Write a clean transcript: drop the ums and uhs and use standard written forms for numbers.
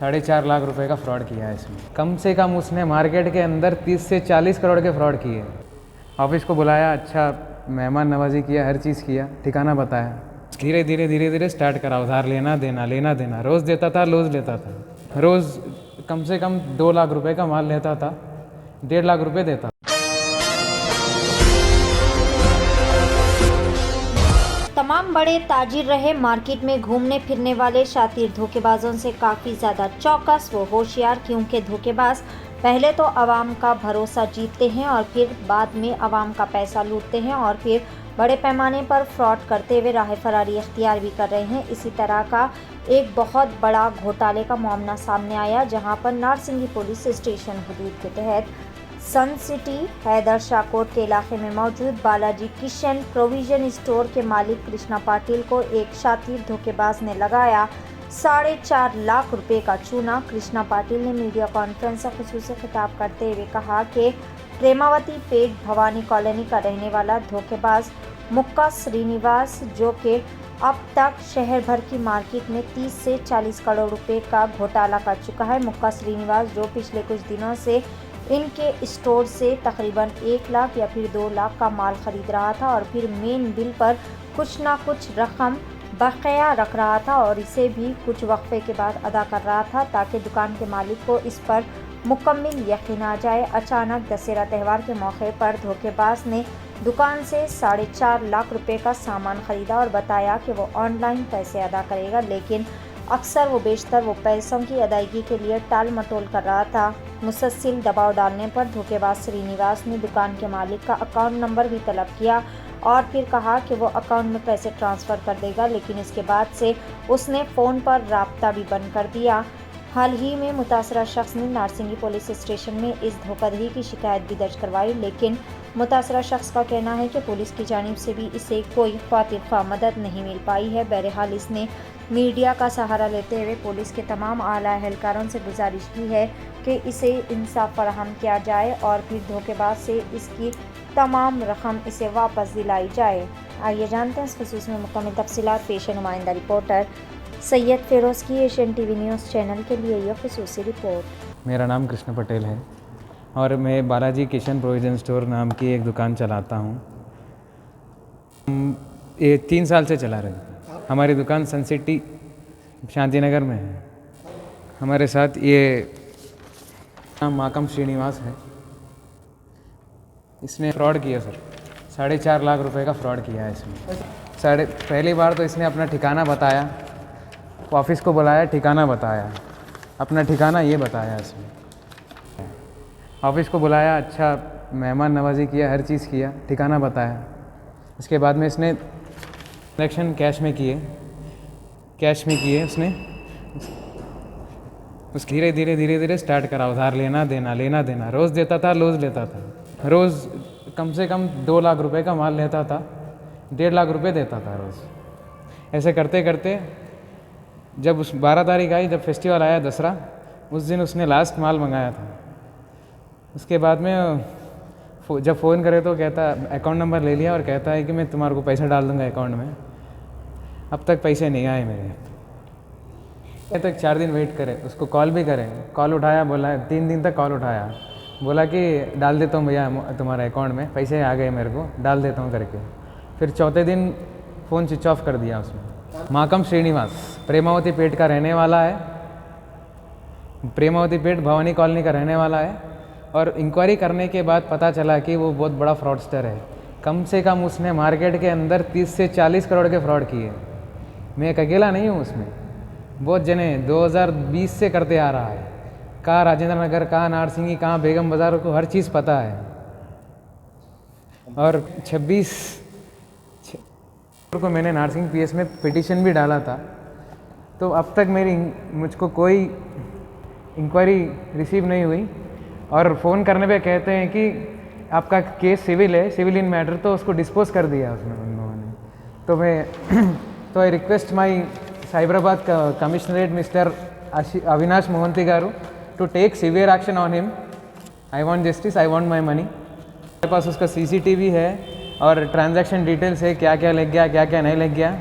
4.5 लाख रुपए का फ्रॉड किया है इसमें। कम से कम उसने मार्केट के अंदर 30 से 40 करोड़ के फ्रॉड किए। ऑफिस को बुलाया, अच्छा मेहमान नवाजी किया, हर चीज़ किया, ठिकाना बताया। धीरे धीरे स्टार्ट करा, उधार लेना देना। रोज़ देता था, रोज़ लेता था। रोज़ कम से कम 2 लाख रुपए का माल लेता था, 1.5 लाख रुपए देता था। तमाम बड़े ताजिर रहे मार्केट में घूमने फिरने वाले शातिर धोखेबाजों से काफ़ी ज़्यादा चौकस व होशियार, क्योंकि धोखेबाज पहले तो आवाम का भरोसा जीतते हैं और फिर बाद में आवाम का पैसा लूटते हैं और फिर बड़े पैमाने पर फ्रॉड करते हुए राह फरारी इख्तियार भी कर रहे हैं। इसी तरह का एक बहुत बड़ा घोटाले का मामला सामने आया, जहां पर नारसिंगी पुलिस स्टेशन हदूद के तहत सन सिटी हैदर शाहकोट के इलाके में मौजूद बालाजी किशन प्रोविजन स्टोर के मालिक कृष्णा पाटिल को एक शातिर धोखेबाज ने लगाया 4.5 लाख रुपए का चूना। कृष्णा पाटिल ने मीडिया कॉन्फ्रेंस से खुसूसी खिताब करते हुए कहा कि प्रेमावती पेट भवानी कॉलोनी का रहने वाला धोखेबाज मुक्का श्रीनिवास, जो कि अब तक शहर भर की मार्केट में 30 से 40 करोड़ रुपए का घोटाला कर चुका है। मुक्का श्रीनिवास, जो पिछले कुछ दिनों से इनके स्टोर से तकरीबन 1 लाख या फिर 2 लाख का माल खरीद रहा था और फिर मेन बिल पर कुछ ना कुछ रकम बकाया रख रहा था और इसे भी कुछ वक्फे के बाद अदा कर रहा था, ताकि दुकान के मालिक को इस पर मुकम्मल यकीन आ जाए। अचानक दशहरा त्यौहार के मौके पर धोखेबाज ने दुकान से 4.5 लाख रुपए का सामान खरीदा और बताया कि वो ऑनलाइन पैसे अदा करेगा, लेकिन अक्सर वो बेशतर वो पैसों की अदायगी के लिए टाल मटोल कर रहा था। मुसलसल दबाव डालने पर धोखेबाज श्रीनिवास ने दुकान के मालिक का अकाउंट नंबर भी तलब किया और फिर कहा कि वो अकाउंट में पैसे ट्रांसफ़र कर देगा, लेकिन इसके बाद से उसने फ़ोन पर राब्ता भी बंद कर दिया। हाल ही में मुतासरा शख्स ने नारसिंगी पुलिस स्टेशन में इस धोखाधड़ी की शिकायत भी दर्ज करवाई, लेकिन मुतासरा शख्स का कहना है कि पुलिस की जानिब से भी इसे कोई खातिर ख्वाह मदद नहीं मिल पाई है। बहरहाल इसने मीडिया का सहारा लेते हुए पुलिस के तमाम आला एहलकारों से गुजारिश की है कि इसे इंसाफ फराहम किया जाए और फिर धोखेबाज से इसकी तमाम रकम इसे वापस दिलाई जाए। आइए जानते हैं इस खसूस में मुकम्मल तफसीलात। पेश नुमाइंदा रिपोर्टर सैयद फिरोज़ की एशियन टीवी न्यूज़ चैनल के लिए यह खसूसी रिपोर्ट। मेरा नाम कृष्ण पटेल है और मैं बालाजी किशन प्रोविजन स्टोर नाम की एक दुकान चलाता हूँ। ये 3 साल से चला रहे। हमारी दुकान सन सिटी शांतिनगर में है। हमारे साथ ये नाम माकम श्रीनिवास है। इसने फ्रॉड किया सर, 4.5 लाख रुपए का फ्रॉड किया है इसमें। पहली बार तो इसने अपना ठिकाना बताया, ऑफिस को बुलाया, ठिकाना बताया, अपना ठिकाना ये बताया इसमें। ऑफिस को बुलाया, अच्छा मेहमान नवाजी किया, हर चीज़ किया, ठिकाना बताया। इसके बाद में इसने ट्रांजैक्शन कैश में किए उसने। उस धीरे धीरे स्टार्ट करा, उधार लेना देना। रोज़ देता था, रोज़ लेता था। रोज़ कम से कम 2 लाख रुपए का माल लेता था, 1.5 लाख रुपए देता था रोज़। ऐसे करते करते जब उस 12 तारीख आई, जब फेस्टिवल आया दसरा, उस दिन उसने लास्ट माल मंगाया था। उसके बाद में जब फ़ोन करे तो कहता, अकाउंट नंबर ले लिया और कहता है कि मैं तुम्हारे को पैसा डाल दूँगा अकाउंट में। अब तक पैसे नहीं आए मेरे। अब तक 4 दिन वेट करे, उसको कॉल भी करे, कॉल उठाया, बोला 3 दिन तक कॉल उठाया, बोला कि डाल देता हूँ भैया तुम्हारे अकाउंट में, पैसे आ गए मेरे को, डाल देता हूँ करके। फिर चौथे दिन फ़ोन स्विच ऑफ कर दिया उसने। माकम श्रीनिवास प्रेमावती पेट का रहने वाला है, प्रेमावती पेट भवानी कॉलोनी का रहने वाला है। और इंक्वायरी करने के बाद पता चला कि वो बहुत बड़ा फ्रॉडस्टर है। कम से कम उसने मार्केट के अंदर 30 से 40 करोड़ के फ्रॉड किए। मैं एक अकेला नहीं हूँ उसमें, बहुत जने 2020 से करते आ रहा है। कहाँ राजेंद्र नगर, कहाँ नारसिंगी, कहाँ बेगम बाज़ार को हर चीज़ पता है। और 26 को मैंने नारसिंग पीएस में पिटीशन भी डाला था, तो अब तक मुझको कोई इंक्वायरी रिसीव नहीं हुई। और फ़ोन करने पे कहते हैं कि आपका केस सिविल है, सिविल इन मैटर, तो उसको डिस्पोज कर दिया उसने उन लोगों ने। तो मैं तो I request my Cyberabad commissionerate mister Avinash Mohanty garu to take severe action on him. I want justice, I want my money. मेरे पास उसका CCTV है और ट्रांजैक्शन डिटेल्स है, क्या क्या लग गया, क्या क्या नहीं लग गया।